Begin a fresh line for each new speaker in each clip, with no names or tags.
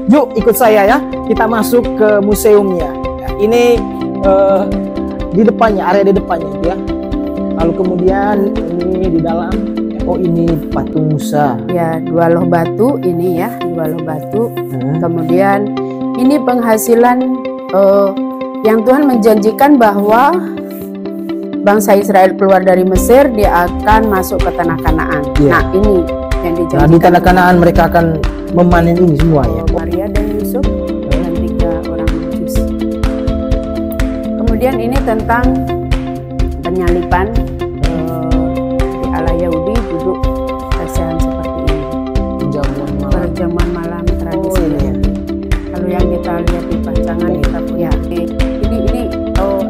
Yuk ikut saya ya, kita masuk ke museumnya. Ya, ini di depannya, area di depannya ya. Lalu kemudian ini di dalam, oh ini patung Musa.
Ya, dua loh batu ini ya, dua loh batu. Kemudian ini penghasilan yang Tuhan menjanjikan bahwa bangsa Israel keluar dari Mesir, dia akan masuk ke tanah Kanaan.
Ya.
Nah ini yang dijanjikan.
Nah di tanah Kanaan mereka akan memanen ini semua ya.
Maria dan Yusuf dan 3 orang Majus. Kemudian ini tentang penyaliban di ala Yahudi duduk lesehan seperti ini. Perjamuan malam tradisi.
Ya.
Kalau yang kita lihat di pacangan kita punya ini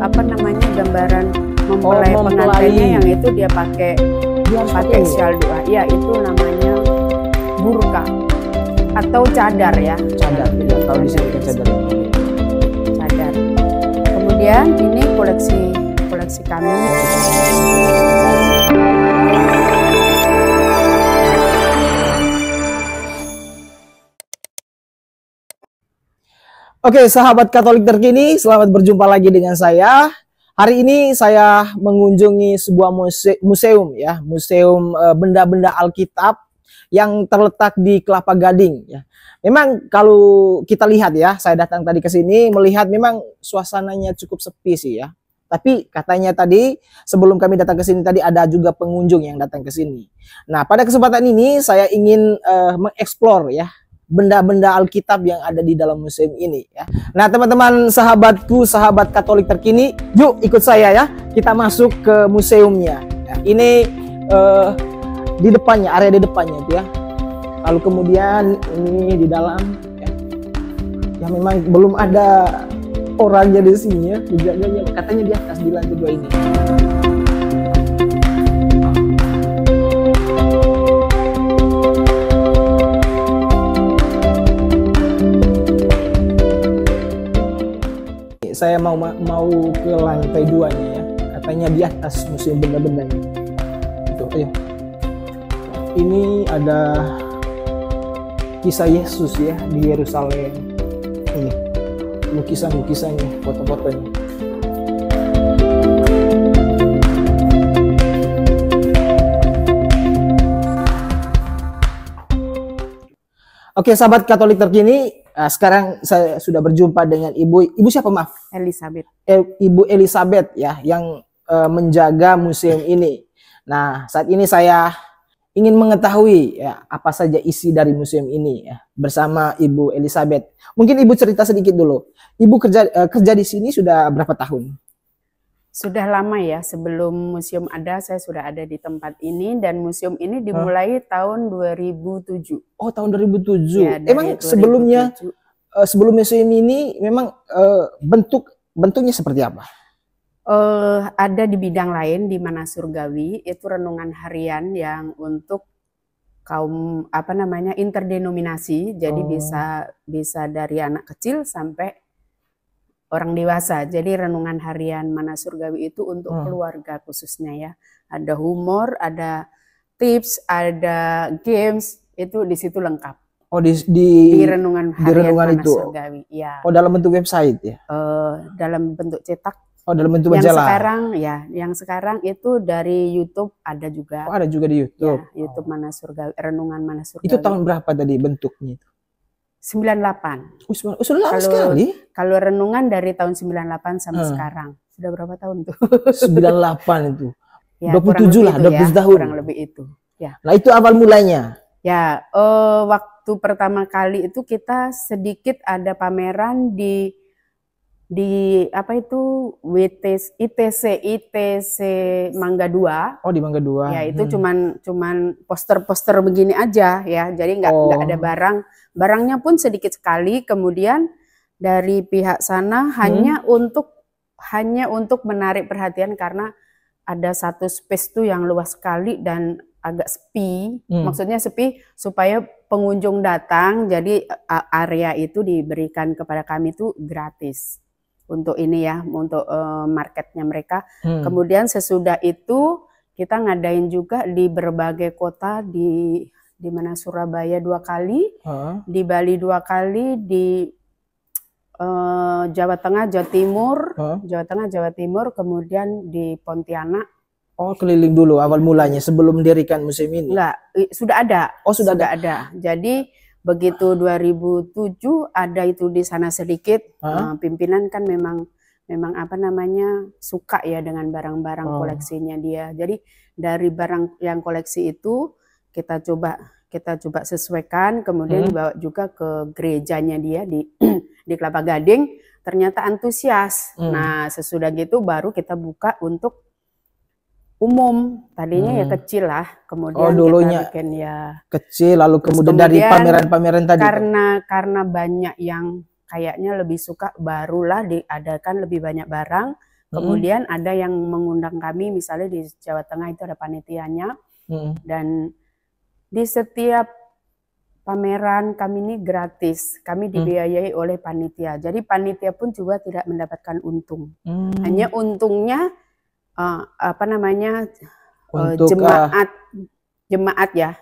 apa namanya gambaran mempelai pengantinnya yang itu dia pakai shawl doa. Ya itu namanya burka atau cadar ya.
Cadar, tidak tahu di sini cadar.
Cadar. Kemudian ini koleksi kami.
Oke, sahabat Katolik terkini, selamat berjumpa lagi dengan saya. Hari ini saya mengunjungi sebuah museum ya, museum benda-benda Alkitab yang terletak di Kelapa Gading ya. Memang kalau kita lihat ya, saya datang tadi ke sini melihat memang suasananya cukup sepi sih ya. Tapi katanya tadi sebelum kami datang ke sini tadi ada juga pengunjung yang datang ke sini. Nah, pada kesempatan ini saya ingin mengeksplor ya benda-benda Alkitab yang ada di dalam museum ini ya. Nah, teman-teman sahabatku, sahabat Katolik terkini, yuk ikut saya ya. Kita masuk ke museumnya. Ya, ini di depannya, area di depannya itu ya. Lalu kemudian ini di dalam ya. Ya memang belum ada orangnya di sini ya. Katanya di atas di lantai 2 ini. Saya mau ke lantai 2-nya ya. Katanya di atas museum benda-bendanya. Itu, ayo. Ini ada kisah Yesus ya di Yerusalem. Ini lukisan-lukisannya, foto-fotonya. Oke, sahabat Katolik terkini, sekarang saya sudah berjumpa dengan Ibu siapa maaf?
Elizabeth.
Ibu Elizabeth ya, yang menjaga museum ini. Nah, saat ini saya ingin mengetahui ya apa saja isi dari museum ini ya bersama Ibu Elizabeth. Mungkin Ibu cerita sedikit dulu. Ibu kerja di sini sudah berapa tahun?
Sudah lama ya, sebelum museum ada saya sudah ada di tempat ini dan museum ini dimulai tahun 2007.
Oh, tahun 2007.
Ya,
emang
2007.
sebelum museum ini memang bentuknya seperti apa?
Ada di bidang lain di Mana Surgawi, itu renungan harian yang untuk kaum interdenominasi, jadi bisa dari anak kecil sampai orang dewasa. Jadi renungan harian Mana Surgawi itu untuk keluarga khususnya ya. Ada humor, ada tips, ada games, itu di situ lengkap.
Oh di
renungan harian Mana
itu.
Surgawi. Ya.
Oh dalam bentuk website ya?
Dalam bentuk cetak.
Oh dalam bentuk majalah.
Yang sekarang itu dari YouTube ada juga.
Oh ada juga di YouTube.
Ya, YouTube Mana Surgawi, renungan Mana Surgawi.
Itu tahun berapa tadi bentuknya itu?
98.
Sudah lama sekali.
Kalau renungan dari tahun 98 sampai sekarang. Sudah berapa tahun tuh?
98 itu.
Ya,
27 lah, 20 tahun.
Kurang lebih itu. Ya.
Nah, itu awal mulanya.
Ya, waktu pertama kali itu kita sedikit ada pameran di apa itu ITC Mangga 2.
Oh, di Mangga 2.
Ya, itu cuman poster-poster begini aja ya. Jadi nggak ada barangnya pun sedikit sekali. Kemudian dari pihak sana hanya untuk menarik perhatian karena ada satu space tuh yang luas sekali dan agak sepi. Maksudnya sepi supaya pengunjung datang. Jadi area itu diberikan kepada kami itu gratis. Untuk ini ya, untuk marketnya mereka. Kemudian sesudah itu kita ngadain juga di berbagai kota di di mana Surabaya 2 kali, di Bali 2 kali, di Jawa Tengah, Jawa Timur, kemudian di Pontianak.
Oh, keliling dulu awal mulanya sebelum mendirikan museum ini?
Enggak, sudah ada.
Oh, sudah ada.
Jadi begitu 2007 ada itu di sana sedikit. Pimpinan kan memang apa namanya suka ya dengan barang-barang koleksinya dia. Jadi dari barang yang koleksi itu kita coba sesuaikan, kemudian dibawa juga ke gerejanya dia di di Kelapa Gading. Ternyata antusias. Nah, sesudah gitu baru kita buka untuk umum. Tadinya ya kecil lah, kemudian
dulunya
kita bikin ya
kecil, lalu kemudian dari pameran-pameran tadi.
Karena banyak yang kayaknya lebih suka, barulah diadakan lebih banyak barang. Kemudian ada yang mengundang kami, misalnya di Jawa Tengah itu ada panitianya, dan di setiap pameran kami ini gratis, kami dibiayai oleh panitia. Jadi panitia pun juga tidak mendapatkan untung. Hanya untungnya apa namanya jemaat ya,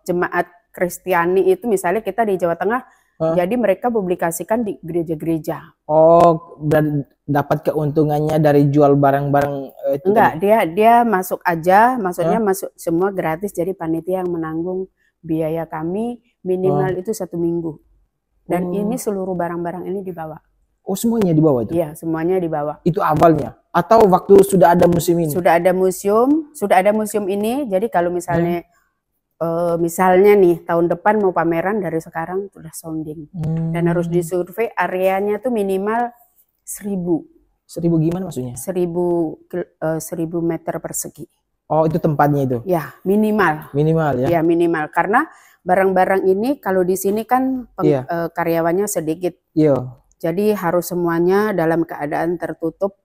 jemaat Kristiani itu misalnya kita di Jawa Tengah, jadi mereka publikasikan di gereja-gereja.
Oh, dan dapat keuntungannya dari jual barang-barang itu?
Enggak, dia masuk aja, maksudnya masuk semua gratis. Jadi panitia yang menanggung biaya kami minimal itu 1 minggu. Dan ini seluruh barang-barang ini dibawa.
Oh, semuanya dibawa itu?
Iya, semuanya dibawa.
Itu awalnya? Atau waktu sudah ada museum ini?
Sudah ada museum ini. Jadi kalau misalnya misalnya nih tahun depan mau pameran, dari sekarang sudah sounding. Dan harus disurvei areanya tuh minimal 1000.
1000 gimana maksudnya?
1000 meter persegi.
Oh, itu tempatnya itu?
Ya, minimal.
Minimal ya?
Ya, minimal. Karena barang-barang ini kalau di sini kan karyawannya sedikit.
Iya.
Jadi harus semuanya dalam keadaan tertutup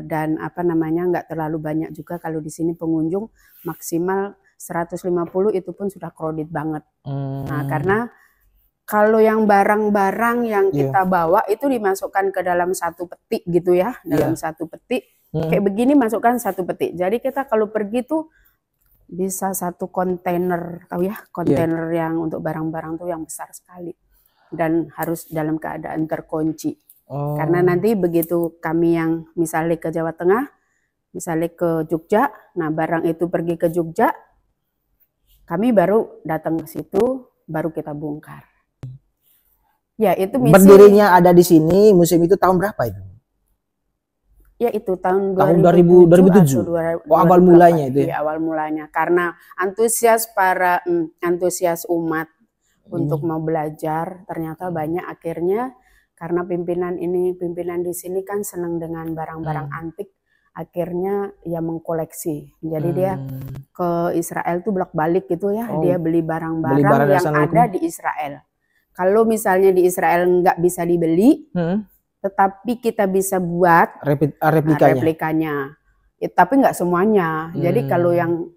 dan apa namanya nggak terlalu banyak juga. Kalau di sini pengunjung maksimal 150 itu pun sudah crowded banget. Nah, karena kalau yang barang-barang yang kita bawa itu dimasukkan ke dalam 1 peti gitu ya, dalam 1 peti. Kayak begini masukkan 1 peti. Jadi kita kalau pergi tuh bisa 1 kontainer, tahu ya, kontainer yang untuk barang-barang tuh yang besar sekali. Dan harus dalam keadaan terkunci. Karena nanti begitu kami yang misalnya ke Jawa Tengah, misalnya ke Jogja, nah barang itu pergi ke Jogja, kami baru datang ke situ, baru kita bongkar. Ya, itu misi.
Berdirinya ada di sini, museum itu tahun berapa itu?
Ya, itu tahun
2007. Oh, awal mulanya itu ya?
Ya, awal mulanya. Karena antusias antusias umat untuk mau belajar, ternyata banyak akhirnya karena pimpinan di sini kan senang dengan barang-barang antik, akhirnya ya mengkoleksi. Jadi dia ke Israel tuh bolak-balik gitu ya, dia beli barang-barang yang ada di Israel. Kalau misalnya di Israel nggak bisa dibeli, tetapi kita bisa buat replikanya. Tapi nggak semuanya. Jadi kalau yang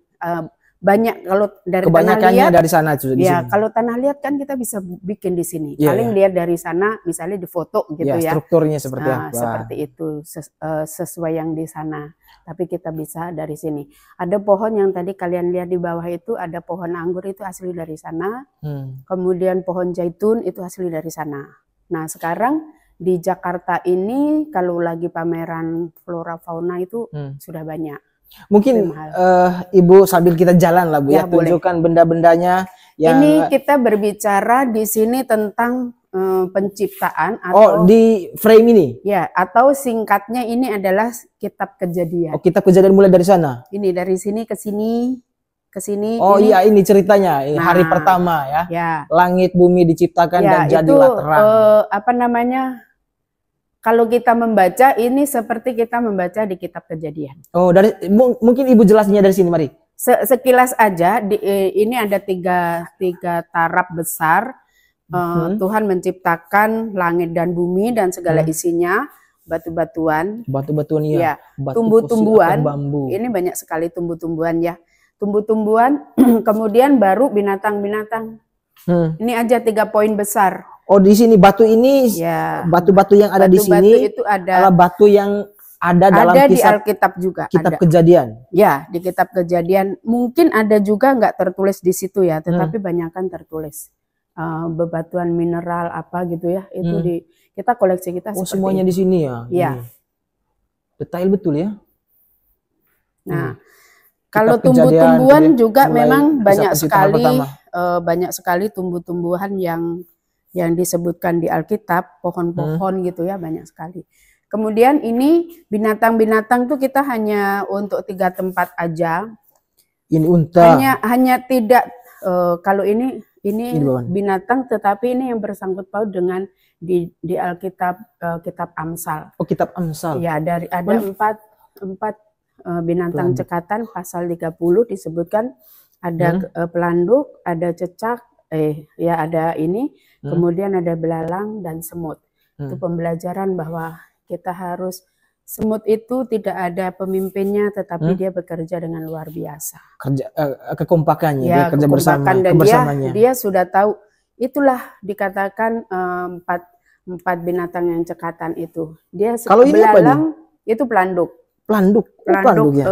banyak, kalau dari tanah liat
dari sana di
ya
sini.
Kalau tanah liat kan kita bisa bikin di sini. Paling lihat dari sana misalnya di foto gitu ya.
Strukturnya seperti apa?
Seperti itu sesuai yang di sana. Tapi kita bisa dari sini. Ada pohon yang tadi kalian lihat di bawah itu, ada pohon anggur itu asli dari sana. Kemudian pohon zaitun itu asli dari sana. Nah, sekarang di Jakarta ini kalau lagi pameran flora fauna itu sudah banyak.
Mungkin Ibu sambil kita jalan lah Bu ya, tunjukkan benda-bendanya.
Ini kita berbicara di sini tentang penciptaan atau
di frame ini?
Ya, atau singkatnya ini adalah Kitab Kejadian.
Kitab Kejadian mulai dari sana? Ini
dari sini ke sini, ke sini.
Oh iya, ini ceritanya, hari pertama ya. Langit bumi diciptakan dan jadilah terang.
Apa namanya? Kalau kita membaca ini seperti kita membaca di Kitab Kejadian.
Oh, mungkin Ibu jelasnya dari sini, mari.
Sekilas aja, ini ada tiga taraf besar. Tuhan menciptakan langit dan bumi dan segala isinya, batu-batuan.
Batu-batuan ya.
Tumbuh-tumbuhan. Ini banyak sekali tumbuh-tumbuhan ya. Tumbuh-tumbuhan, kemudian baru binatang-binatang. Ini aja 3 poin besar.
Oh, di sini batu ini, batu-batu yang ada di sini
itu adalah
batu yang Ada dalam
Ada di
kisah
Alkitab juga.
kitab
Ada.
Kejadian.
Ya, di kitab Kejadian. Mungkin ada juga nggak tertulis di situ ya, tetapi banyak kan tertulis. Bebatuan mineral apa gitu ya, itu di kita koleksi kita
Oh,
seperti
semuanya
itu.
di sini ya.
Iya.
Detail betul ya.
Nah, kalau
Kitab Kejadian
tumbuh-tumbuhan
gitu ya,
juga
mulai
memang
kisah
banyak
penciptaan
sekali
pertama.
banyak sekali tumbuh-tumbuhan yang disebutkan di Alkitab, pohon-pohon gitu ya, banyak sekali. Kemudian ini binatang-binatang tuh kita hanya untuk 3 tempat aja.
Ini unta.
Hanya tidak kalau ini
bawah.
binatang, tetapi ini yang bersangkut paut dengan di Alkitab, kitab Amsal.
Oh, kitab Amsal.
Ya, ada 4 binatang cekatan, pasal 30 disebutkan ada pelanduk, ada cecak, ya ada ini, kemudian ada belalang dan semut. Itu pembelajaran bahwa kita harus, semut itu tidak ada pemimpinnya, tetapi dia bekerja dengan luar biasa.
Kerja kekompakannya,
Ya,
dia kerja bersama,
dan
kebersamanya.
dia sudah tahu. Itulah dikatakan 4 binatang yang cekatan itu. Dia
Kalau ini apa
belalang itu pelanduk.
Pelanduk ya.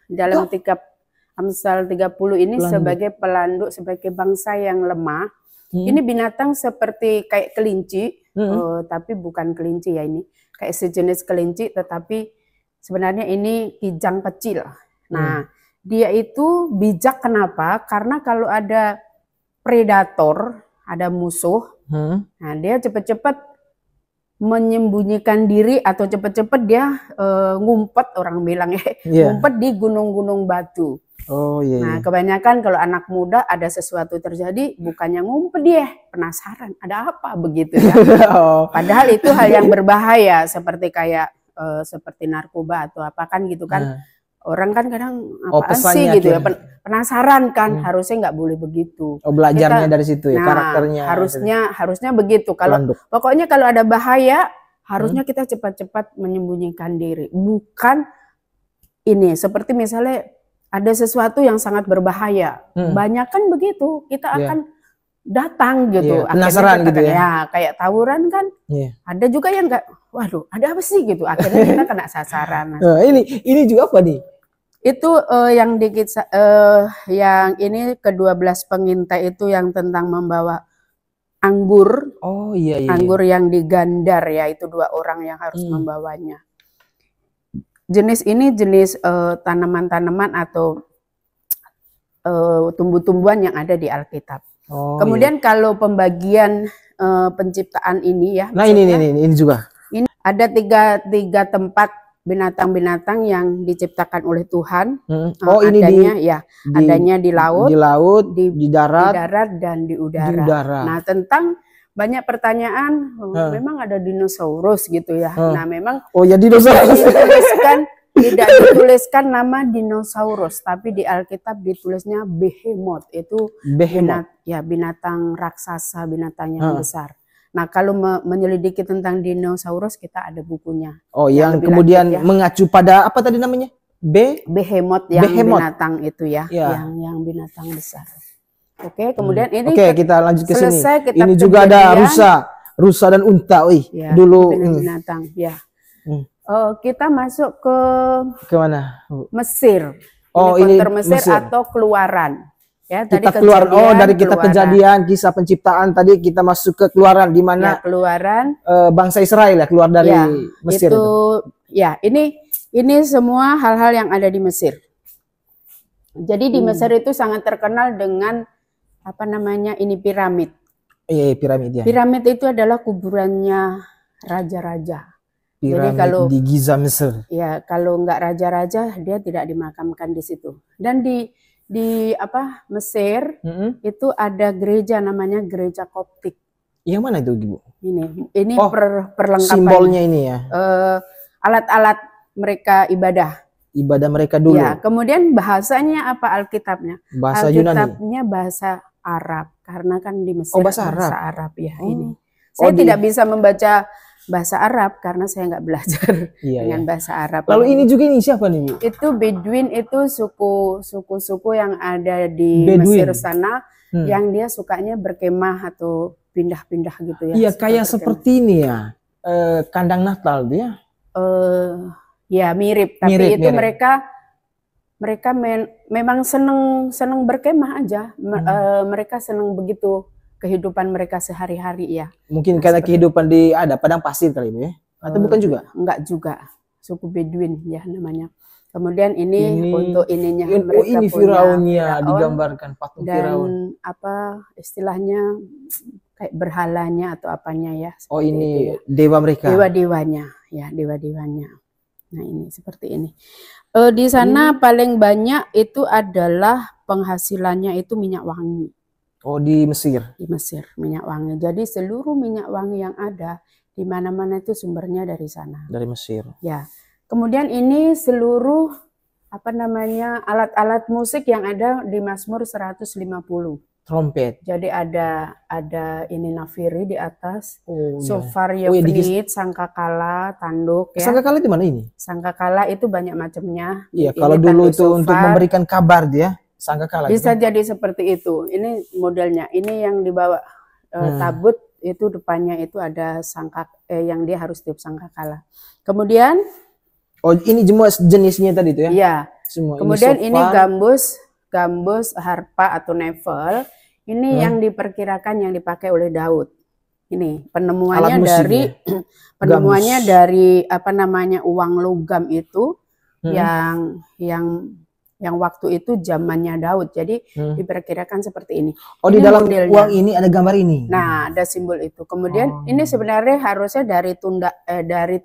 Dalam kitab Amsal 30 ini sebagai pelanduk, sebagai bangsa yang lemah. Ini binatang seperti kayak kelinci, tapi bukan kelinci ya ini. Kayak sejenis kelinci, tetapi sebenarnya ini kijang kecil. Nah, dia itu bijak kenapa? Karena kalau ada predator, ada musuh, nah dia cepat-cepat menyembunyikan diri atau cepat-cepat dia ngumpet, orang bilang ngumpet di gunung-gunung batu.
Oh iya.
Nah, kebanyakan kalau anak muda ada sesuatu terjadi, bukannya ngumpet dia, penasaran ada apa begitu ya. Padahal itu hal yang berbahaya, seperti kayak seperti narkoba atau apa kan gitu kan. Orang kan kadang apaan sih gitu ya, penasaran kan, harusnya nggak boleh begitu.
Oh, belajarnya dari situ ya, karakternya.
Harusnya begitu. Kalau pokoknya kalau ada bahaya, harusnya kita cepat-cepat menyembunyikan diri. Bukan ini seperti misalnya ada sesuatu yang sangat berbahaya, banyak kan begitu, kita akan datang gitu.
Penasaran gitu ya.
Kayak tawuran kan. Ada juga yang nggak, waduh, ada apa sih gitu. Akhirnya kita kena sasaran.
Ini juga apa nih?
Itu yang ini ke-12 pengintai itu yang tentang membawa anggur.
Oh iya.
Anggur yang digandar ya, itu 2 orang yang harus membawanya. Jenis ini jenis tanaman-tanaman atau tumbuh-tumbuhan yang ada di Alkitab. Kemudian kalau pembagian penciptaan ini ya.
Nah ini juga.
Ini ada tiga tempat binatang-binatang yang diciptakan oleh Tuhan. Adanya di laut, di darat dan di udara. Nah, tentang banyak pertanyaan, memang ada dinosaurus gitu ya. Nah, memang
dinosaurus
tidak dituliskan nama dinosaurus, tapi di Alkitab ditulisnya behemoth. Itu binatang raksasa, binatang yang besar. Nah, kalau menyelidiki tentang dinosaurus, kita ada bukunya.
Oh, yang kemudian mengacu pada apa tadi namanya?
Behemoth yang binatang itu ya, yang binatang besar. Oke, kemudian ini
kita lanjut ke sini. Ini juga
Kejadian,
ada rusa dan unta. Dulu
binatang ya. Kita masuk ke
mana?
Mesir.
Ini
Mesir atau Keluaran. Ya,
kita keluar dari kitab Kejadian, kisah penciptaan, tadi kita masuk ke Keluaran, di mana
Keluaran
bangsa Israel ya keluar dari Mesir itu.
Ya, ini semua hal-hal yang ada di Mesir. Jadi di Mesir itu sangat terkenal dengan apa namanya, ini piramid.
Piramid ya.
Piramid itu adalah kuburannya raja-raja.
Jadi kalau di Giza Mesir.
Ya, kalau nggak raja-raja dia tidak dimakamkan di situ. Dan di Mesir itu ada gereja namanya gereja Koptik.
Yang mana itu, Ibu?
Ini perlengkapan.
Simbolnya ini ya.
Alat-alat mereka ibadah.
Ibadah mereka dulu.
Ya, kemudian bahasanya apa Alkitabnya?
Bahasa Yunani.
Alkitabnya bahasa Arab, karena kan di Mesir
bahasa
Arab ya ini. Saya tidak bisa membaca bahasa Arab karena saya nggak belajar dengan bahasa Arab.
Lalu ini juga ini siapa nih, Bu?
Itu Bedouin, itu suku-suku yang ada di Mesir sana, yang dia sukanya berkemah atau pindah-pindah gitu ya.
Iya, kayak seperti ini ya, kandang Natal dia.
ya mirip, tapi
Mirip,
itu
mirip.
mereka memang seneng berkemah aja. Mereka seneng begitu kehidupan mereka sehari-hari ya.
Mungkin
Nah,
karena
seperti
kehidupan di ada padang pasir kali Bu ya. Atau bukan juga?
Enggak juga, suku Bedouin ya namanya. Kemudian ini untuk ininya
oh
mereka
ini
punya
Firaunnya
Firaun
digambarkan patung
dan
Firaun.
apa istilahnya kayak berhalanya atau apanya ya.
Oh
seperti
ini
itu ya.
dewa mereka.
Dewa-dewanya ya, dewa-dewanya. Nah ini seperti ini. Di sana paling banyak itu adalah penghasilannya itu minyak wangi.
Oh di Mesir.
Di Mesir minyak wangi. Jadi seluruh minyak wangi yang ada di mana-mana itu sumbernya dari sana.
Dari Mesir.
Ya. Kemudian ini seluruh apa namanya alat-alat musik yang ada di Mazmur 150.
Trompet.
Jadi ada ini nafiri di atas,
Oh,
shofar,
iya.
yefnit, sangkakala, tanduk ya.
Sangkakala di mana ini?
Sangkakala itu banyak macamnya.
Iya,
Ini
kalau dulu itu
shofar,
untuk memberikan kabar dia sangkakala.
bisa
gitu.
jadi seperti itu. Ini modelnya. Ini yang dibawa tabut itu depannya itu ada yang dia harus tiup sangkakala. Kemudian
ini semua jenisnya tadi itu ya?
Iya.
Semua.
Kemudian ini gambus, harpa atau nevel. Ini yang diperkirakan yang dipakai oleh Daud. Ini penemuannya dari apa namanya uang logam itu yang waktu itu zamannya Daud. Jadi diperkirakan seperti ini.
Oh,
ini
di dalam
modelnya.
uang ini ada gambar ini.
Nah, ada simbol itu. Kemudian ini sebenarnya harusnya dari dari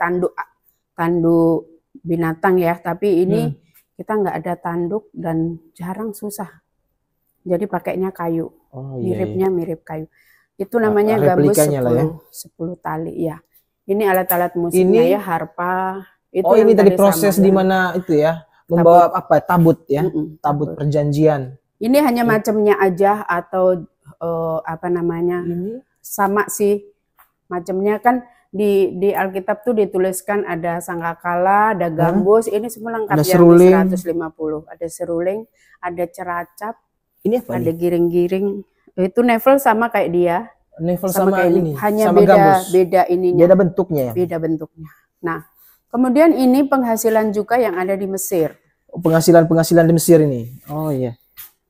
tanduk binatang ya, tapi ini kita nggak ada tanduk dan jarang susah. Jadi pakainya kayu. Miripnya mirip kayu. Itu namanya gambus 10 tali ya. Ini alat-alat musiknya ya, harpa. Itu
ini tadi proses di mana itu ya, membawa tabut ya, tabut perjanjian.
Ini hanya macamnya aja atau apa namanya? Ini sama sih macamnya kan di Alkitab tuh dituliskan ada sangkakala, ada gambus, ini semua lengkap yang di 150. Ada seruling, ada ceracap,
ini apa
ada giring-giring. Itu nevel sama kayak dia.
Nevel sama ini.
Hanya
sama
beda ininya.
Beda bentuknya ya?
Beda bentuknya. Nah, kemudian ini penghasilan juga yang ada di Mesir.
Penghasilan di Mesir ini. Oh iya.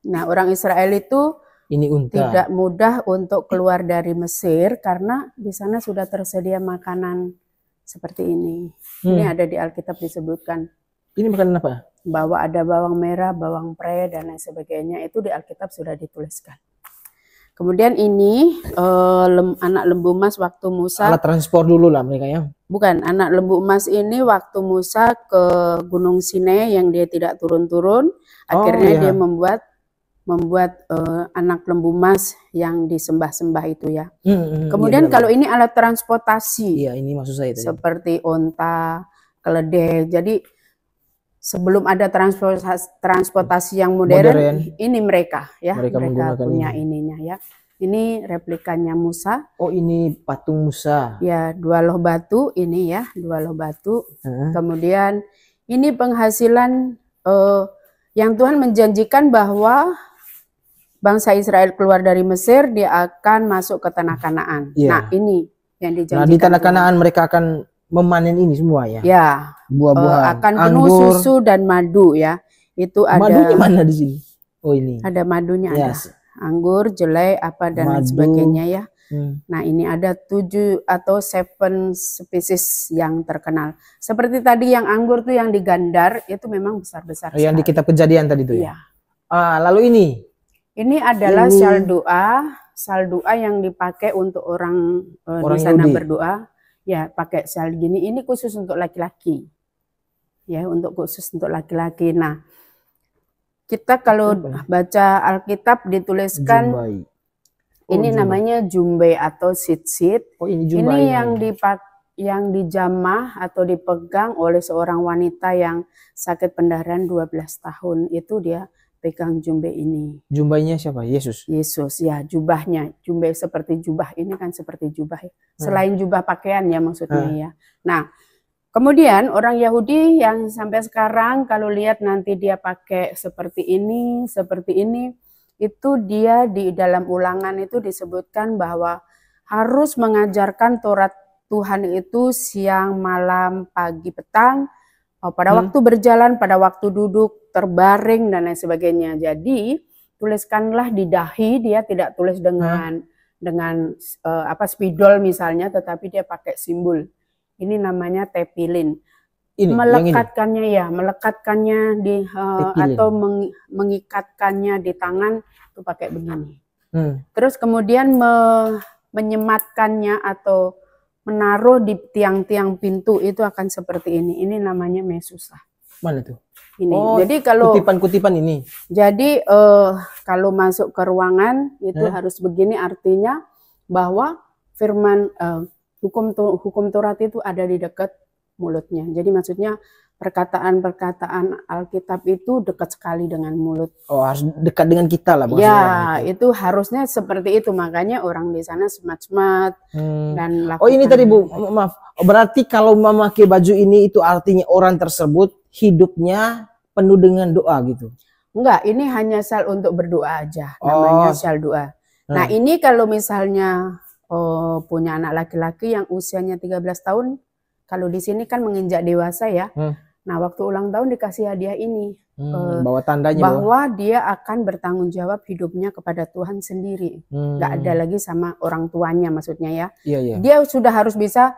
Nah, orang Israel itu tidak mudah untuk keluar dari Mesir karena di sana sudah tersedia makanan seperti ini. Ini ada di Alkitab disebutkan.
Ini makanan apa?
Bahwa ada bawang merah, bawang pre dan lain sebagainya, itu di Alkitab sudah dituliskan. Kemudian ini anak lembu emas waktu Musa.
Alat transport dulu lah mereka ya.
Bukan, anak lembu emas ini waktu Musa ke Gunung Sinai yang dia tidak turun-turun, akhirnya dia membuat anak lembu emas yang disembah-sembah itu ya. Kemudian kalau ini alat transportasi.
Iya, ini maksud saya tadi.
Seperti onta, keledai. Jadi sebelum ada transportasi yang modern, ini mereka ya. Mereka punya ininya ya. Ini replikanya Musa.
Oh, ini patung Musa.
Ya, 2 loh batu ini ya, 2 loh batu. Kemudian ini penghasilan yang Tuhan menjanjikan bahwa bangsa Israel keluar dari Mesir, dia akan masuk ke tanah Kanaan. Nah, ini yang dijanjikan.
Nah, di tanah Kanaan mereka akan memanen ini semua ya.
Ya,
buah-buahan,
akan penuh susu dan madu ya. Itu ada.
Madunya mana di sini? Oh, ini.
Ada madunya ada. Anggur, jelai, apa dan sebagainya ya. Nah, ini ada 7 atau 7 spesies yang terkenal. Seperti tadi yang anggur tuh yang digandar itu memang besar-besar.
Yang di kitab Kejadian tadi tuh ya. Lalu ini.
Ini adalah sal doa yang dipakai untuk orang di sana Yahudi berdoa. Ya, pakai sal gini. Ini khusus untuk laki-laki. Ya, khusus untuk laki-laki. Nah, kita kalau baca Alkitab dituliskan Jumbai. Ini namanya jumbai atau sit-sit.
Ini
yang dijamah atau dipegang oleh seorang wanita yang sakit pendarahan 12 tahun. Itu dia pegang jumbai ini.
Jumbainya siapa? Yesus?
Yesus, ya, jubahnya. Jumbai seperti jubah. Ini kan seperti jubah. Selain jubah pakaian ya maksudnya ya. Nah, kemudian orang Yahudi yang sampai sekarang kalau lihat nanti dia pakai seperti ini, itu dia di dalam Ulangan itu disebutkan bahwa harus mengajarkan Taurat Tuhan itu siang, malam, pagi, petang, pada waktu berjalan, pada waktu duduk, terbaring dan lain sebagainya. Jadi tuliskanlah di dahi, dia tidak tulis dengan spidol misalnya, tetapi dia pakai simbol. Ini namanya tepilin.
Ini,
melekatkannya melekatkannya di atau mengikatkannya di tangan itu pakai begini. Terus kemudian menyematkannya atau menaruh di tiang-tiang pintu itu akan seperti ini. Ini namanya mesusa.
Mana tuh?
Ini. Oh, jadi kalau
kutipan-kutipan ini.
Jadi kalau masuk ke ruangan itu harus begini, artinya bahwa firman hukum Taurat itu ada di dekat mulutnya. Jadi maksudnya perkataan-perkataan Alkitab itu dekat sekali dengan mulut. Oh, harus dekat dengan kita lah maksudnya. Ya, itu harusnya seperti itu. Makanya orang di sana semat-semat dan lakukan. Oh, ini tadi Bu, maaf. Berarti kalau memakai baju ini itu artinya orang tersebut hidupnya penuh dengan doa gitu? Enggak, ini hanya sal untuk berdoa aja. Namanya sal doa. Nah, ini kalau misalnya punya anak laki-laki yang usianya 13 tahun, kalau di sini kan menginjak dewasa ya. Nah, waktu ulang tahun dikasih hadiah ini. Bawa tandanya bahwa dia akan bertanggung jawab hidupnya kepada Tuhan sendiri. Nggak ada lagi sama orang tuanya maksudnya ya. Dia sudah harus bisa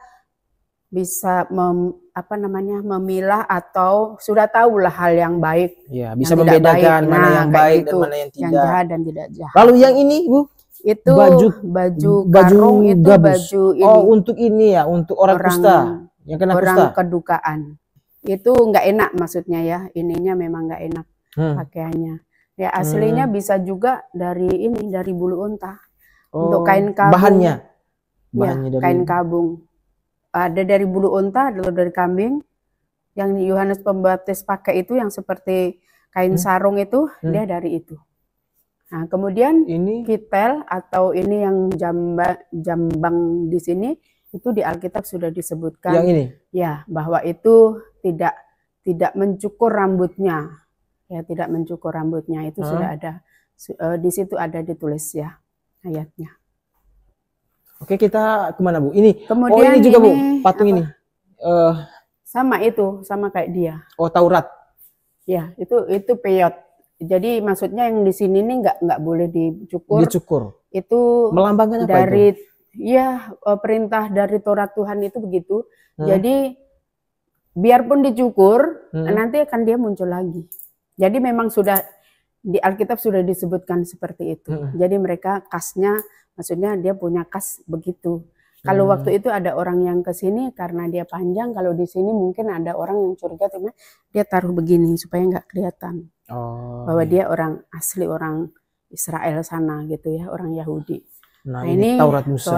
memilah atau sudah tahulah hal yang baik. Ya, bisa membedakan mana yang baik dan mana yang tidak. Yang jahat dan tidak jahat. Lalu yang ini, Bu? Itu baju karung itu gabus. Baju ini. Oh, untuk ini ya, untuk orang kusta. Yang kena orang kusta. Kedukaan itu nggak enak maksudnya ya, ininya memang nggak enak pakaiannya ya. Aslinya bisa juga dari bulu unta. Untuk kain kabung, bahannya dari kain kabung, ada dari bulu unta, ada dari kambing. Yang Yohanes Pembaptis pakai itu yang seperti kain sarung itu, dia dari itu. Nah, kemudian ini kitel atau ini yang jambang di sini, itu di Alkitab sudah disebutkan. Yang ini? Ya, bahwa itu tidak mencukur rambutnya. Ya, tidak mencukur rambutnya. Itu sudah ada. Di situ ada ditulis ya ayatnya. Oke, kita kemana Bu? Ini. Kemudian ini juga Bu, patung apa? Ini. Sama itu, sama kayak dia. Oh, Taurat. Ya, itu peyot. Jadi maksudnya yang di sini nih nggak boleh dicukur. Dicukur. Itu melambangkan apa dari itu? Ya, perintah dari Taurat Tuhan itu begitu. Jadi biarpun dicukur, nanti akan dia muncul lagi. Jadi memang sudah di Alkitab sudah disebutkan seperti itu. Jadi mereka kasnya, maksudnya dia punya kas begitu. Kalau waktu itu ada orang yang ke sini karena dia panjang, kalau di sini mungkin ada orang yang curiga, dia taruh begini supaya nggak kelihatan bahwa dia orang asli, orang Israel sana gitu ya, orang Yahudi. Nah, ini Taurat Musa.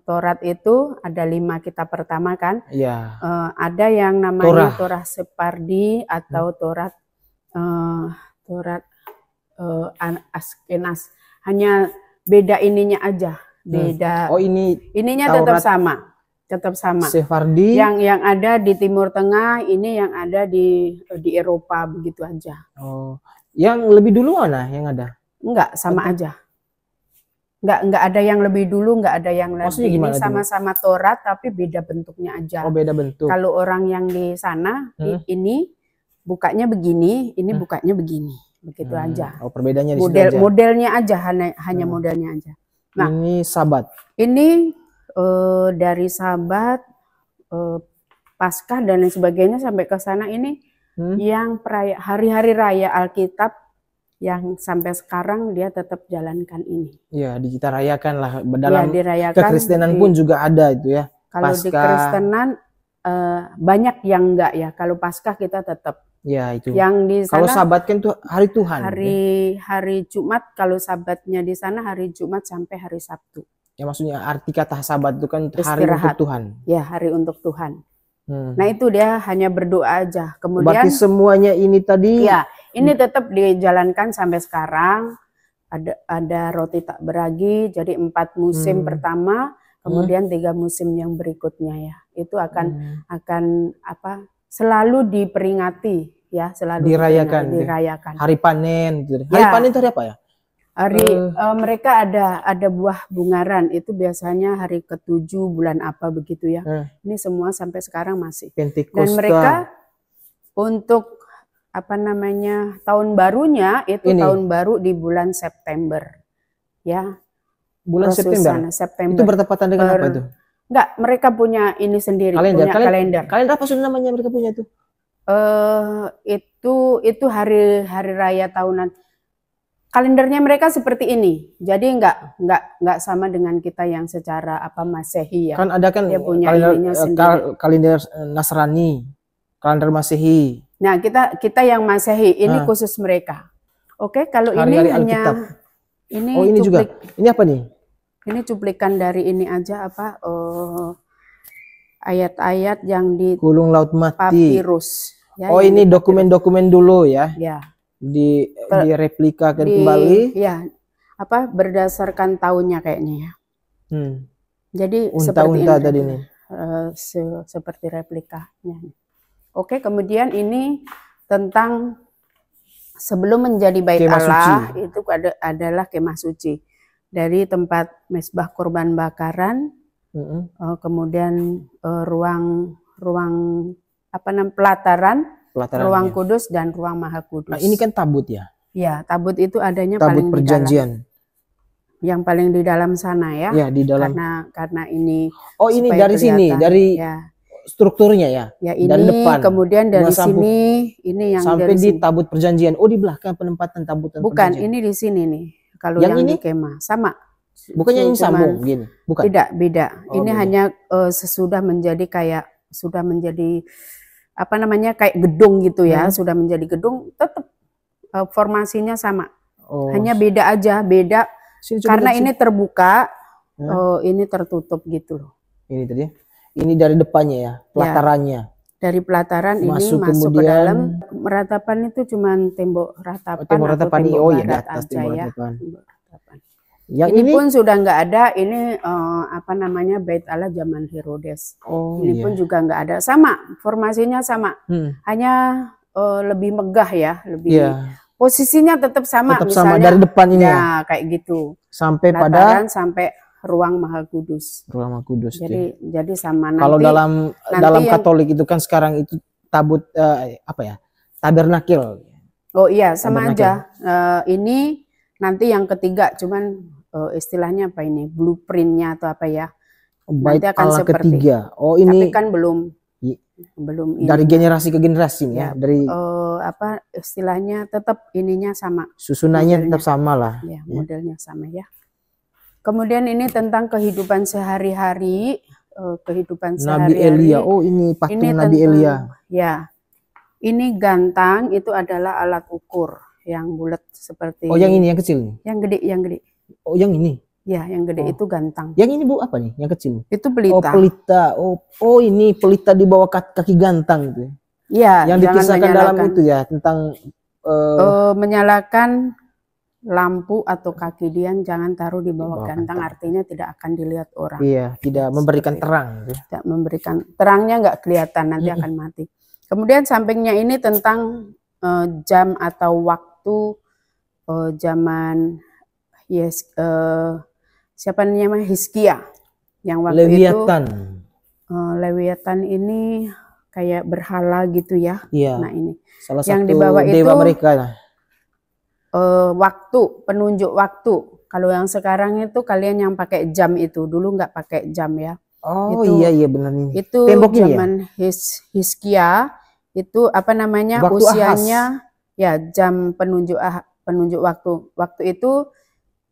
Taurat itu ada 5 kitab pertama kan? Iya. Ada yang namanya Torah Separdi atau Taurat Askenas. Hanya beda ininya aja, beda. Oh, ininya Taurat tetap sama. Sefardi. Yang ada di Timur Tengah, ini yang ada di Eropa begitu aja. Oh, yang lebih dulu mana yang ada? Enggak, sama aja. Nggak ada yang lebih dulu, nggak ada yang lebih. Ini sama-sama Taurat tapi beda bentuknya aja. Oh, beda bentuk. Kalau orang yang di sana ini bukanya begini, ini bukanya begini, begitu aja. Oh, perbedaannya di situ aja. Modelnya aja, hanya modelnya aja. Nah, ini Sabat. Ini dari Sabat, Paskah dan lain sebagainya sampai ke sana ini yang hari-hari raya Alkitab. Yang sampai sekarang dia tetap jalankan ini. Ya, kita rayakan lah. Dalam kekristenan pun juga ada itu ya. Kalau Paskah. Di kekristenan banyak yang enggak ya. Kalau Paskah kita tetap. Ya, itu. Yang di sana, kalau Sabat kan itu hari Tuhan. Hari Jumat, kalau Sabatnya di sana hari Jumat sampai hari Sabtu. Ya, maksudnya arti kata Sabat itu kan hari untuk Tuhan. Ya, hari untuk Tuhan. Nah, itu dia hanya berdoa aja. Kemudian berarti semuanya ini tadi ya, ini tetap dijalankan sampai sekarang. Ada roti tak beragi, jadi 4 musim pertama, kemudian 3 musim yang berikutnya ya. Itu akan apa? Selalu diperingati ya, selalu dirayakan. Hari panen gitu. Hari panen itu hari apa ya? Mereka ada buah bungaran, itu biasanya hari ke-7 bulan apa begitu ya. Ini semua sampai sekarang masih.
Pentakosta.
Dan mereka untuk apa namanya tahun barunya itu tahun baru di bulan September, ya.
Bulan September. Itu bertepatan dengan apa itu?
Enggak, mereka punya ini sendiri,
kalender.
Punya kalender.
Kalender apa sih namanya mereka punya itu?
Itu hari raya tahunan. Kalendernya mereka seperti ini, jadi nggak sama dengan kita yang secara apa Masehi ya.
Kan ada kan
dia punya
kalender Nasrani, kalender Masehi.
Nah kita yang Masehi ini khusus mereka. Oke, kalau ini hanya
Alkitab. Ini juga. Ini apa nih?
Ini cuplikan dari ini aja apa ayat-ayat yang di
Gulung Laut Mati.
Papirus. Ya,
ini dokumen-dokumen dulu ya.
Ya.
Direplikakan kembali.
Ya, apa berdasarkan tahunnya kayaknya ya. Jadi
unta-unta tadi nih.
Seperti replikanya. Oke, kemudian ini tentang sebelum menjadi bait Allah itu adalah kemah suci. Dari tempat mesbah korban bakaran, kemudian ruang apa namanya pelataran, ruang kudus dan ruang maha kudus.
Nah, ini kan tabut ya?
Ya, tabut itu adanya
tabut
paling
perjanjian.
di dalam. Yang paling di dalam sana ya.
Ya, di dalam.
Karena ini.
Ini dari sini, dari strukturnya ya.
Ya, ini
dari depan.
Kemudian dari sini, ini yang
sampai
dari
di
sini.
tabut perjanjian. Di belakang penempatan tabut
Bukan, perjanjian. Ini di sini nih. Kalau yang ini? Di kemah sama.
Bukannya ini sambung gini? Bukan.
Tidak, beda. Ini beda. Hanya sudah menjadi apa namanya kayak gedung gitu ya, sudah menjadi gedung, tetap formasinya sama, hanya beda aja, beda karena ini terbuka, ini tertutup gitu loh.
Ini tadi, ini dari depannya ya, pelatarannya.
Ya, dari pelataran masuk ke dalam. Meratapan itu cuma tembok ratapan.
Tembok ratapan
ini,
ya, di atas tembok ratapan.
Yang ini pun sudah nggak ada. Ini apa namanya bait Allah zaman Herodes. Ini pun juga nggak ada. Sama, formasinya sama. Hanya lebih megah ya, lebih posisinya tetap sama.
Tetap
misalnya,
sama dari depan ini
ya. Kayak gitu.
Sampai pada
sampai ruang Maha Kudus.
Ruang Maha Kudus.
Jadi sama.
Kalau dalam Katolik itu kan sekarang itu tabut apa ya? Tabernakel.
Oh iya, sama aja. Ini nanti yang ketiga, cuman istilahnya apa ini? Blueprintnya atau apa ya?
Bait Allah ketiga. Ini.
Tapi kan belum ini.
Dari generasi ke generasi ya. Dari
apa istilahnya tetap ininya sama.
Susunannya tetap sama lah.
Ya, modelnya sama ya. Kemudian ini tentang kehidupan sehari-hari,
Nabi Elia. Ini patung Nabi Elia.
Ya. Ini gantang, itu adalah alat ukur yang bulat seperti.
Yang ini yang kecil nih.
Yang gede.
Yang ini.
Ya, yang gede itu gantang.
Yang ini Bu apa nih? Yang kecil.
Itu pelita.
Pelita. Ini pelita di bawah kaki gantang itu.
Ya,
yang dikisahkan dalam itu ya tentang
menyalakan lampu atau kaki dian jangan taruh di bawah gantang, artinya tidak akan dilihat orang.
Iya, tidak memberikan terang.
Tidak memberikan terangnya, nggak kelihatan, nanti akan mati. Kemudian sampingnya ini tentang jam atau waktu zaman siapa namanya Hizkia yang waktu
Lewiatan.
Itu Lewiatan ini kayak berhala gitu ya.
Iya.
Nah ini
salah
yang
satu
di bawah
dewa
itu
mereka.
Waktu, penunjuk waktu. Kalau yang sekarang itu kalian yang pakai jam itu, dulu nggak pakai jam ya.
Itu, iya benar ini.
Itu
temboknya
zaman Hizkia itu apa namanya
waktu
usianya ahas. Ya jam penunjuk waktu. Waktu itu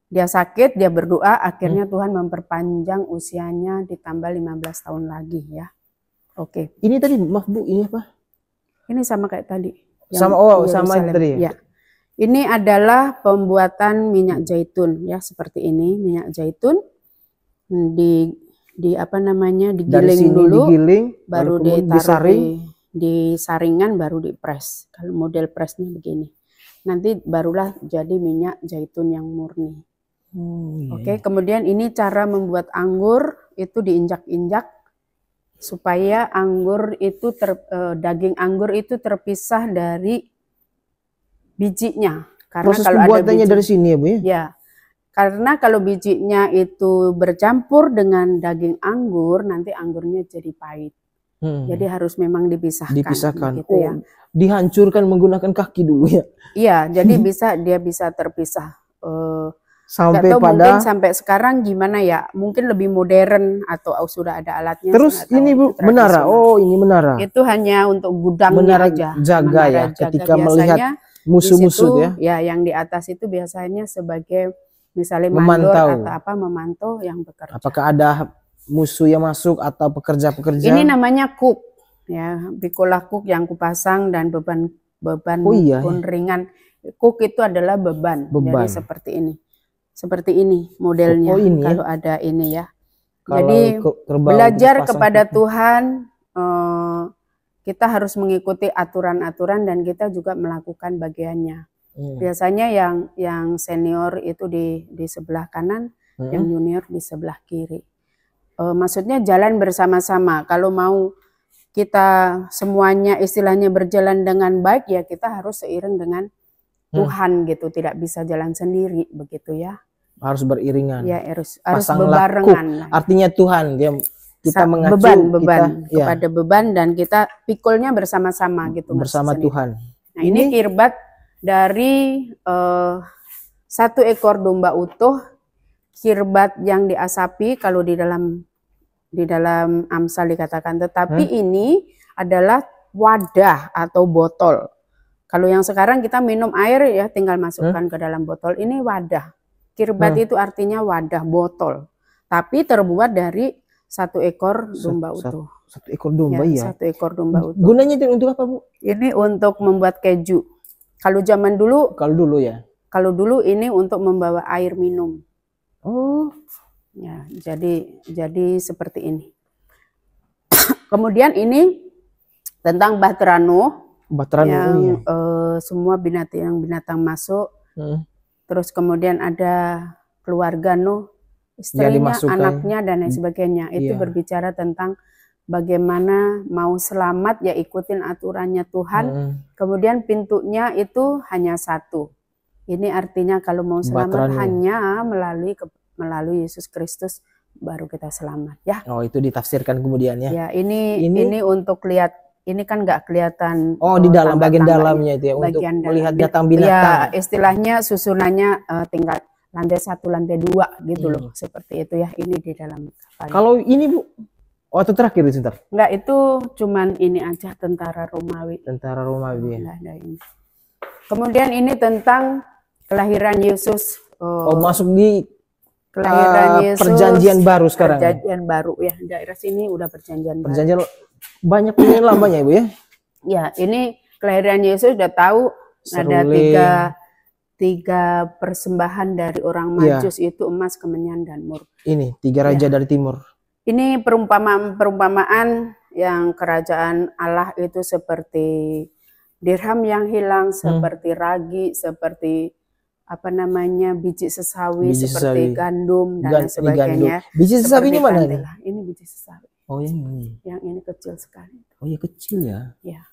dia sakit, dia berdoa, akhirnya Tuhan memperpanjang usianya ditambah 15 tahun lagi ya. Oke.
Ini tadi maaf Bu, ini apa?
Ini sama kayak tadi.
Sama tadi.
Ya. Ini adalah pembuatan minyak zaitun ya, seperti ini minyak zaitun di apa namanya digiling dulu, baru ditaruh di saringan, baru dipres. Kalau model presnya begini, nanti barulah jadi minyak zaitun yang murni. Oke, kemudian ini cara membuat anggur itu diinjak-injak supaya anggur itu daging anggur itu terpisah dari bijinya. Karena
Proses
kalau ada
pembuatannya
biji,
dari sini ya Bu ya?
ya, karena kalau bijinya itu bercampur dengan daging anggur, nanti anggurnya jadi pahit. Jadi harus memang dipisahkan. Gitu ya.
Dihancurkan menggunakan kaki dulu ya?
Iya, jadi dia bisa terpisah.
Sampai
mungkin sampai sekarang gimana ya? Mungkin lebih modern atau sudah ada alatnya.
Terus ini Bu, menara. Oh, ini menara.
Itu hanya untuk gudangnya
menara
aja.
Jaga ya, ketika melihat musuh-musuh ya.
Ya, yang di atas itu biasanya sebagai misalnya mandor atau apa, memantau yang bekerja.
Apakah ada musuh yang masuk atau pekerja-pekerja?
Ini namanya cook ya, bikola cook yang kupasang dan beban pun ringan. Cook itu adalah beban. Jadi seperti ini modelnya. Kalau ada ini ya. Jadi belajar kepada Tuhan, kita harus mengikuti aturan-aturan dan kita juga melakukan bagiannya. Biasanya yang senior itu di sebelah kanan, yang junior di sebelah kiri. Maksudnya jalan bersama-sama. Kalau mau kita semuanya istilahnya berjalan dengan baik, ya kita harus seiring dengan Tuhan gitu. Tidak bisa jalan sendiri begitu ya. Harus beriringan. Ya, harus bebarengan.
Artinya Tuhan dia kita mengacu
beban kepada beban dan kita pikulnya bersama-sama gitu.
Bersama Tuhan.
Nah, ini kirbat dari 1 ekor domba utuh, kirbat yang diasapi kalau di dalam Amsal dikatakan. Tetapi ini adalah wadah atau botol. Kalau yang sekarang kita minum air ya tinggal masukkan ke dalam botol. Ini wadah. Kirbat itu artinya wadah, botol. Tapi terbuat dari 1 ekor domba utuh.
1 ekor domba ya.
1 ekor domba utuh.
Gunanya untuk apa Bu?
Ini untuk membuat keju. Kalau zaman dulu.
Kalau dulu ya.
Kalau dulu ini untuk membawa air minum.
Oh.
Ya, jadi seperti ini. Kemudian ini tentang Batrano. Yang semua binatang masuk. Terus kemudian ada keluarga Nuh, istrinya, anaknya dan lain sebagainya. Itu berbicara tentang bagaimana mau selamat ya ikutin aturannya Tuhan. Kemudian pintunya itu hanya 1. Ini artinya kalau mau selamat hanya melalui Yesus Kristus baru kita selamat ya.
Oh, itu ditafsirkan kemudian ya.
Ya, ini untuk lihat. Ini kan nggak kelihatan.
Oh, di dalam bagian dalamnya itu ya, untuk melihat binatang-binatang.
Ya, istilahnya susunannya tinggal lantai 1, lantai 2 gitu loh. Seperti itu ya, ini di dalam kapal.
Kalau ini Bu, itu terakhir sebentar.
Enggak, itu cuman ini aja, tentara Romawi.
Tentara Romawi.
Ini. Kemudian ini tentang kelahiran Yesus.
Masuk di
kelahiran Yesus.
Perjanjian baru sekarang.
Perjanjian baru ya, daerah sini udah perjanjian
baru. Banyak punya lamanya Ibu ya?
Ya, ini kelahiran Yesus udah tahu. Ada 3 persembahan dari orang Majus, itu emas, kemenyan, dan mur.
Ini 3 raja dari timur.
Ini perumpamaan yang kerajaan Allah itu seperti dirham yang hilang, seperti ragi, seperti biji sesawi, seperti gandum dan sebagainya.
Biji sesawinya mana nih?
Ini biji sesawi.
Oh, yang ini.
Yang ini kecil sekali.
Oh ya, kecil ya.
Ya.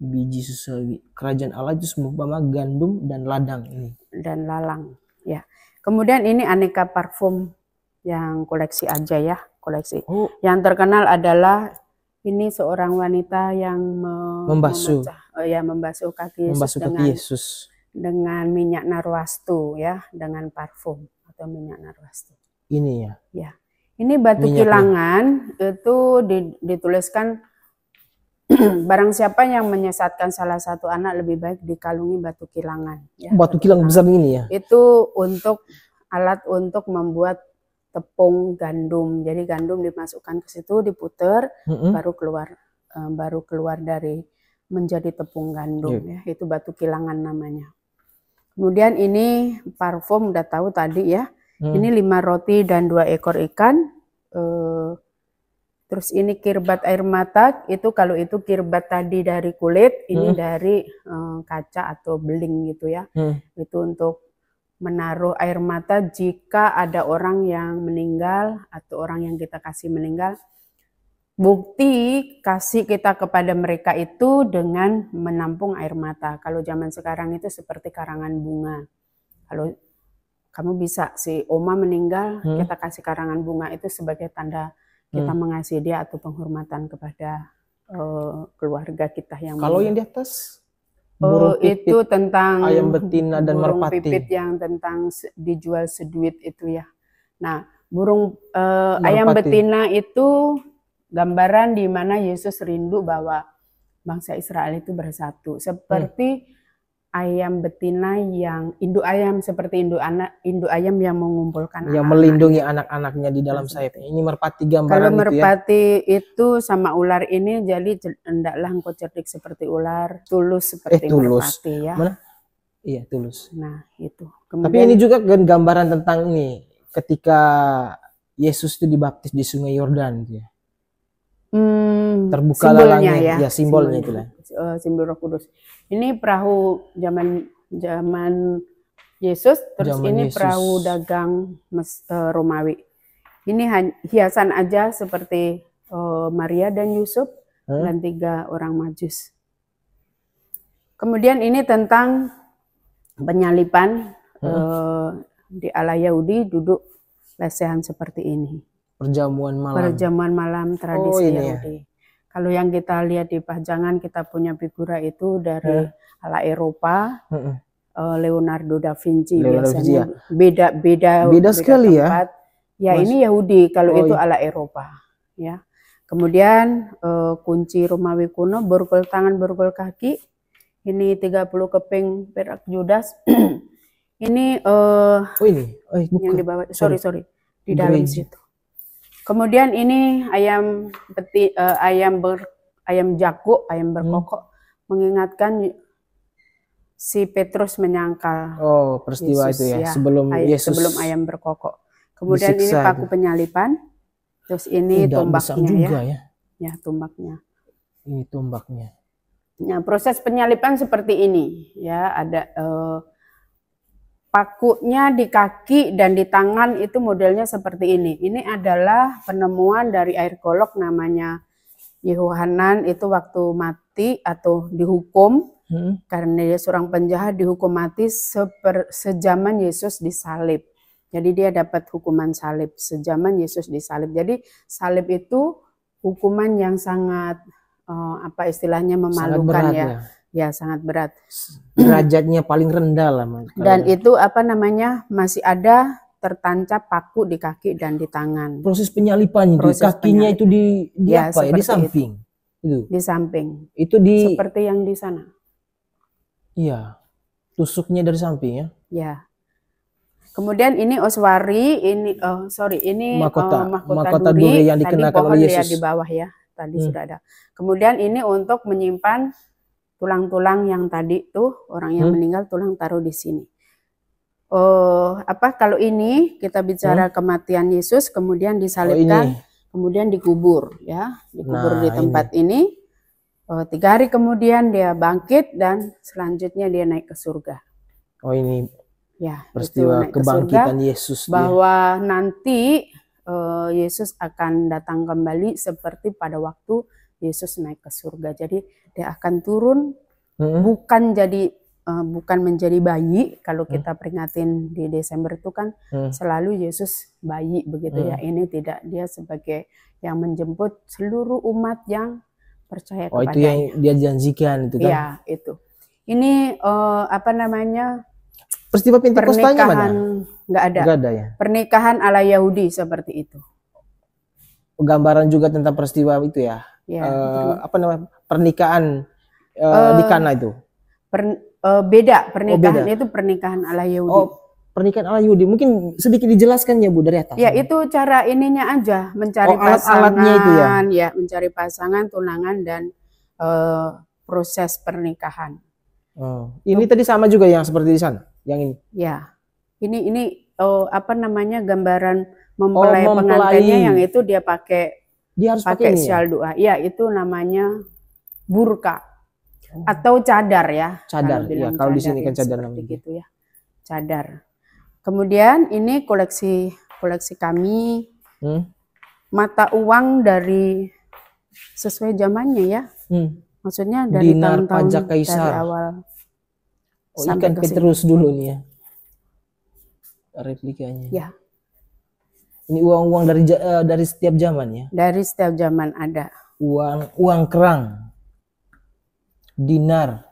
Biji sesawi. Kerajaan Allah itu seumpama gandum dan ladang ini.
Dan lalang. Ya. Kemudian ini aneka parfum yang koleksi aja ya, koleksi. Yang terkenal adalah ini seorang wanita yang membasuh kaki Yesus dengan minyak narwastu ya, dengan parfum atau minyak narwastu.
Ini ya.
Ya. Ini batu kilangan itu dituliskan barang siapa yang menyesatkan salah satu anak lebih baik dikalungi batu kilangan. Ya,
batu kilangan besar ini ya?
Itu untuk alat untuk membuat tepung gandum. Jadi gandum dimasukkan ke situ, diputer, baru keluar dari menjadi tepung gandum. Ya, itu batu kilangan namanya. Kemudian ini parfum udah tahu tadi ya. Ini 5 roti dan 2 ekor ikan. Terus ini kirbat air mata. Itu kalau itu kirbat tadi dari kulit, ini dari kaca atau beling gitu ya. Itu untuk menaruh air mata jika ada orang yang meninggal atau orang yang kita kasih meninggal. bukti kasih kita kepada mereka itu dengan menampung air mata. Kalau zaman sekarang itu seperti karangan bunga. Kalau kamu bisa, si oma meninggal, kita kasih karangan bunga itu sebagai tanda kita mengasihi dia atau penghormatan kepada keluarga kita yang
Kalau yang di atas burung pipit,
itu tentang
ayam betina dan
burung
merpati.
pipit yang tentang dijual seduit itu ya. Nah, burung ayam betina itu gambaran di mana Yesus rindu bahwa bangsa Israel itu bersatu. Seperti ayam betina yang induk ayam, seperti induk ayam yang mengumpulkan
yang melindungi anak-anaknya di dalam sayapnya. Ini merpati gambaran.
Kalau merpati itu sama ular ini, jadi hendaklah engkau cerdik seperti ular, tulus seperti merpati ya.
Mana? Iya, tulus.
Nah, itu.
Kemudian, tapi ini juga gambaran tentang ini ketika Yesus itu dibaptis di Sungai Yordan gitu ya. Terbuka langit, ya simbolnya itulah.
Simbol Roh Kudus. Ini perahu zaman Yesus, terus ini Yesus. Perahu dagang Romawi. Ini hiasan aja seperti Maria dan Yusuf dan 3 orang Majus. Kemudian ini tentang penyalipan di ala Yahudi duduk lesehan seperti ini.
Perjamuan malam.
Perjamuan malam tradisi Yahudi. Ya. Kalau yang kita lihat di pajangan, kita punya figura itu dari ala Eropa, Leonardo da Vinci biasanya. Beda sekali tempat. Ya. Ini Yahudi, kalau itu ala Eropa. Ya. Kemudian kunci Romawi kuno, borgol tangan, borgol kaki. Ini 30 keping perak Judas. Ini yang di bawah, sorry, di dalam situ. Kemudian ini ayam jago, ayam berkokok, mengingatkan si Petrus menyangkal.
Oh, peristiwa Yesus, itu ya, sebelum Yesus,
sebelum ayam berkokok. Kemudian ini paku penyalipan, terus ini tombaknya ya. Ya, tombaknya.
Ini tombaknya.
Nah, proses penyalipan seperti ini ya, ada pakunya di kaki dan di tangan itu modelnya seperti ini. Ini adalah penemuan dari air golok namanya Yohanan, itu waktu mati atau dihukum karena dia seorang penjahat, dihukum mati sejaman Yesus disalib. Jadi dia dapat hukuman salib sejaman Yesus disalib. Jadi salib itu hukuman yang sangat apa istilahnya memalukan ya. Ya, sangat berat.
Derajatnya paling rendah lah.
Dan itu apa namanya, masih ada tertancap paku di kaki dan di tangan.
Proses penyalipan itu, kakinya itu di ya, apa ya? Di samping. Itu.
Di samping.
Itu di
seperti yang di sana.
Iya. Tusuknya dari samping ya.
Ya. Kemudian ini oswari, ini ini mahkota duri yang dikenakan oleh Yesus. Tadi pohon di bawah ya. Tadi sudah ada. Kemudian ini untuk menyimpan tulang-tulang yang tadi tuh orang yang meninggal, tulang taruh di sini. Kalau ini kita bicara kematian Yesus, kemudian disalibkan, kemudian dikubur ya, dikubur di tempat ini. 3 hari kemudian dia bangkit dan selanjutnya dia naik ke surga.
Oh, ini
ya,
peristiwa kebangkitan Yesus.
Bahwa nanti Yesus akan datang kembali seperti pada waktu Yesus naik ke surga. Jadi dia akan turun bukan menjadi bayi. Kalau kita peringatin di Desember itu kan selalu Yesus bayi begitu ya. Ini tidak, dia sebagai yang menjemput seluruh umat yang percaya kepadanya.
Oh, itu yang dia janjikan itu kan?
Iya, itu. Ini apa namanya?
Peristiwa Pentekostanya mana?
Nggak ada.
Nggak ada ya.
Pernikahan ala Yahudi seperti itu.
Gambaran juga tentang peristiwa itu ya.
Ya,
apa namanya, pernikahan di Kana itu?
Beda pernikahan itu pernikahan ala Yahudi.
Oh, pernikahan ala Yahudi. Mungkin sedikit dijelaskan ya Bu dari atas.
Ya, itu cara ininya aja, mencari
alat-alatnya itu ya.
Ya, mencari pasangan, tunangan dan proses pernikahan.
Oh, ini tadi sama juga yang seperti di sana, yang ini.
Ya, ini apa namanya, gambaran mempelai pengantinnya yang itu dia pakai.
Dia harus pakai
syal doa. Ya, itu namanya burka atau cadar ya.
Cadar. Ya, kalau di sini kan cadar namanya.
Gitu ya. Cadar. Kemudian ini koleksi kami. Mata uang dari sesuai zamannya ya. Maksudnya dari
Dinar
tahun-tahun
pajak
dari
kaisar.
awal
Oh,
sampai
ikan
ke
Petrus dulu nih ya. Replikanya.
ya.
Ini uang-uang dari setiap zaman ya.
Dari setiap zaman ada.
Uang kerang. Dinar.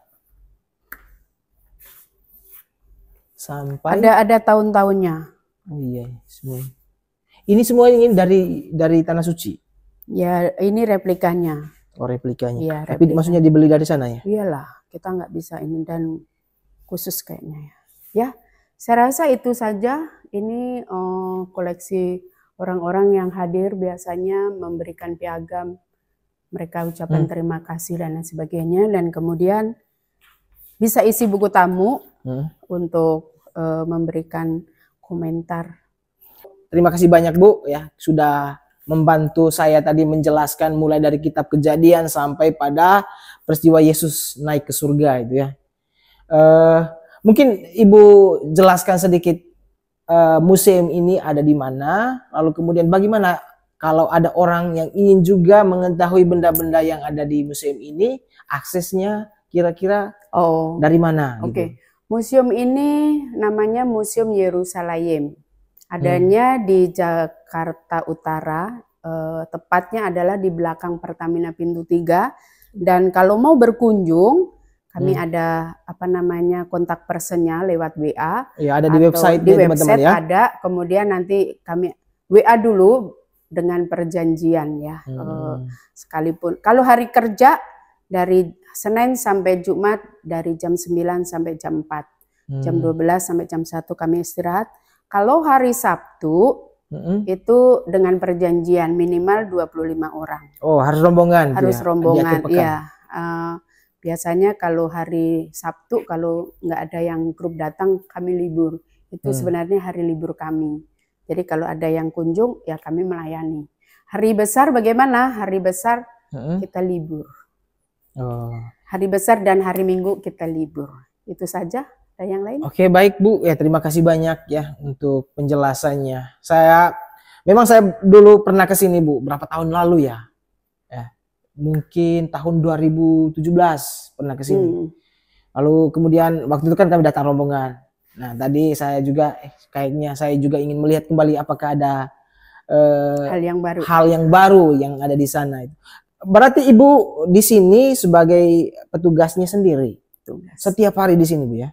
Sampai
ada tahun-tahunnya.
Oh iya, semua. Ini semua ini dari tanah suci.
Ya, ini replikanya.
Oh, replikanya.
Iya,
Tapi maksudnya dibeli dari sana ya?
Iyalah, kita nggak bisa ini dan khusus kayaknya ya. Ya, saya rasa itu saja. Ini koleksi orang-orang yang hadir biasanya memberikan piagam, mereka ucapan terima kasih dan lain sebagainya, dan kemudian bisa isi buku tamu untuk memberikan komentar.
Terima kasih banyak Bu ya sudah membantu saya tadi menjelaskan mulai dari kitab Kejadian sampai pada peristiwa Yesus naik ke surga itu ya. Mungkin Ibu jelaskan sedikit museum ini ada di mana, lalu kemudian bagaimana kalau ada orang yang ingin juga mengetahui benda-benda yang ada di museum ini, aksesnya kira-kira dari mana?
Oke. Museum ini namanya Museum Yerusalem. Adanya di Jakarta Utara, tepatnya adalah di belakang Pertamina Pintu 3. Dan kalau mau berkunjung, kami ada kontak personnya lewat WA.
Ya, ada di website
teman-teman ya. Ada, kemudian nanti kami WA dulu dengan perjanjian ya. Sekalipun kalau hari kerja dari Senin sampai Jumat dari jam 9 sampai jam 4. Jam 12 sampai jam 1 kami istirahat. Kalau hari Sabtu itu dengan perjanjian minimal 25 orang.
Oh, harus rombongan.
Harus rombongan, iya. Biasanya kalau hari Sabtu kalau nggak ada yang grup datang kami libur. Itu sebenarnya hari libur kami. Jadi kalau ada yang kunjung ya kami melayani. Hari besar bagaimana? Hari besar kita libur. Hari besar dan hari Minggu kita libur. Itu saja. Ada yang lain?
Oke, baik Bu. Ya, terima kasih banyak ya untuk penjelasannya. Memang saya dulu pernah ke sini Bu, berapa tahun lalu ya. Mungkin tahun 2017 pernah ke sini. Lalu kemudian waktu itu kan kami datang rombongan. Nah, tadi saya juga kayaknya saya juga ingin melihat kembali apakah ada hal yang baru yang ada di sana itu. Berarti Ibu di sini sebagai petugasnya sendiri. Setiap hari di sini Bu ya.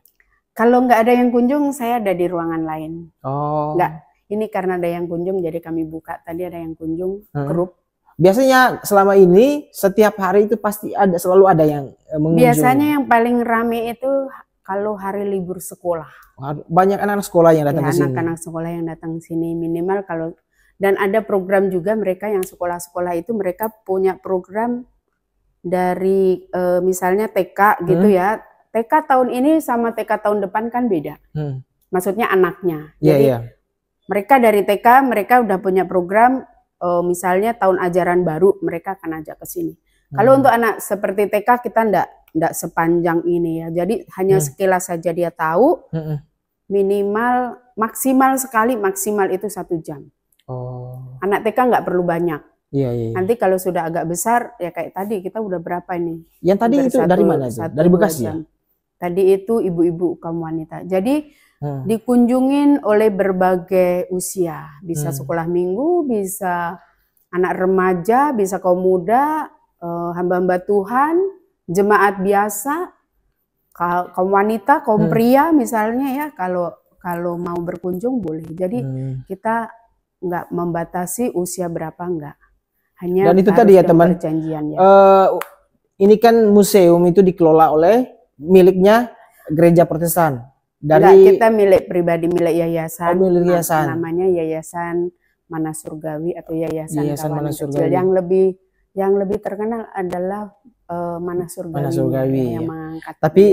Kalau nggak ada yang kunjung, saya ada di ruangan lain.
Oh.
Nggak, ini karena ada yang kunjung, jadi kami buka. Tadi ada yang kunjung, grup.
Biasanya selama ini, setiap hari itu pasti selalu ada yang mengunjungi.
Biasanya yang paling rame itu kalau hari libur sekolah.
Banyak anak-anak sekolah yang datang ke sini.
Anak-anak sekolah yang datang ke sini minimal kalau. Dan ada program juga mereka yang sekolah-sekolah itu mereka punya program dari misalnya TK gitu ya. TK tahun ini sama TK tahun depan kan beda. Maksudnya anaknya. Jadi mereka dari TK mereka udah punya program misalnya tahun ajaran baru mereka akan ajak ke sini. Kalau untuk anak seperti TK kita enggak sepanjang ini ya. Jadi hanya sekilas saja dia tahu. Minimal maksimal itu 1 jam. Anak TK nggak perlu banyak. Nanti kalau sudah agak besar ya kayak tadi kita udah berapa ini?
Yang tadi itu dari mana itu? Dari Bekasi ya?
Tadi itu ibu-ibu kaum wanita. Jadi dikunjungin oleh berbagai usia. Bisa sekolah minggu, bisa anak remaja, bisa kaum muda, hamba-hamba Tuhan, jemaat biasa, kaum wanita, kaum pria misalnya ya. Kalau mau berkunjung boleh. Jadi kita nggak membatasi usia berapa enggak. Hanya
dan itu tadi ya teman. Ini kan museum itu dikelola oleh miliknya gereja Protestan.
Kita milik pribadi, milik yayasan.
Milik yayasan.
Namanya Yayasan Mana Surgawi atau Yayasan Kawan
Mana
Kecil. Yang lebih terkenal adalah Mana Surgawi.
Mana Surgawi.
Yang
mengangkat. Tapi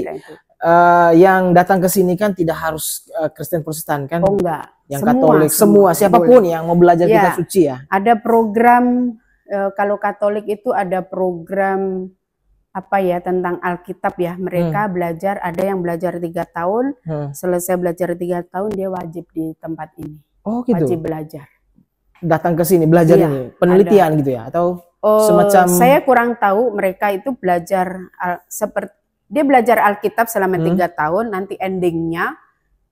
yang datang ke sini kan tidak harus Kristen Protestan kan?
Oh enggak.
Yang Katolik semua siapapun yang mau belajar kitab suci ya.
Ada program kalau Katolik itu ada program tentang Alkitab ya. Mereka belajar, ada yang belajar 3 tahun, selesai belajar 3 tahun dia wajib di tempat ini.
Oh gitu.
Wajib belajar.
Datang ke sini belajar ini, penelitian gitu ya atau? semacam
saya kurang tahu, mereka itu belajar seperti dia belajar Alkitab selama 3 tahun, nanti endingnya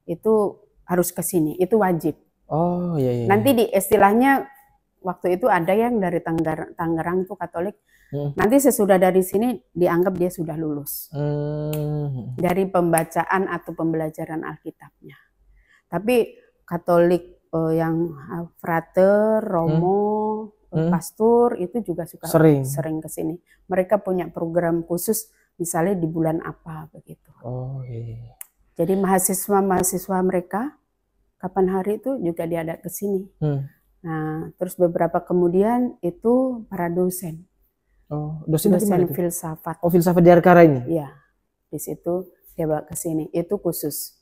itu harus ke sini, itu wajib.
Oh iya, iya.
Nanti di istilahnya waktu itu ada yang dari Tangerang tuh Katolik. Nanti sesudah dari sini dianggap dia sudah lulus dari pembacaan atau pembelajaran Alkitabnya. Tapi Katolik yang frater, romo, pastor itu juga suka sering ke sini. Mereka punya program khusus misalnya di bulan apa begitu.
Oh iya.
Jadi mahasiswa mereka kapan hari itu juga diada ke sini. Nah, terus beberapa kemudian itu para dosen.
Oh, dosen
filsafat.
Oh, filsafat di Arkara ini?
Iya. Di situ dia bawa ke sini. Itu khusus.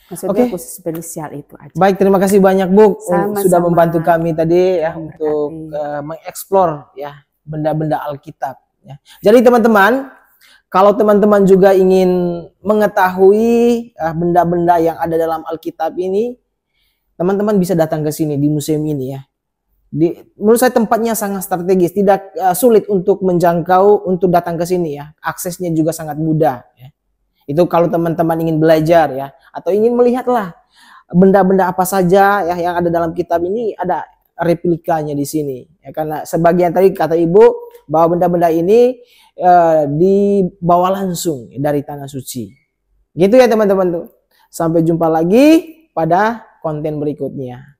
Maksudnya khusus spesial itu aja.
Baik, terima kasih banyak Bu sudah membantu kami tadi ya untuk mengeksplor ya benda-benda Alkitab ya. Jadi teman-teman, kalau teman-teman juga ingin mengetahui benda-benda yang ada dalam Alkitab ini, teman-teman bisa datang ke sini di museum ini ya. Menurut saya tempatnya sangat strategis, tidak sulit untuk menjangkau untuk datang ke sini ya. Aksesnya juga sangat mudah ya. Itu kalau teman-teman ingin belajar ya, atau ingin melihatlah benda-benda apa saja ya yang ada dalam kitab ini, ada replikanya di sini. Ya, karena sebagian tadi kata Ibu bahwa benda-benda ini dibawa langsung dari tanah suci. Gitu ya teman-teman tuh. Sampai jumpa lagi pada konten berikutnya.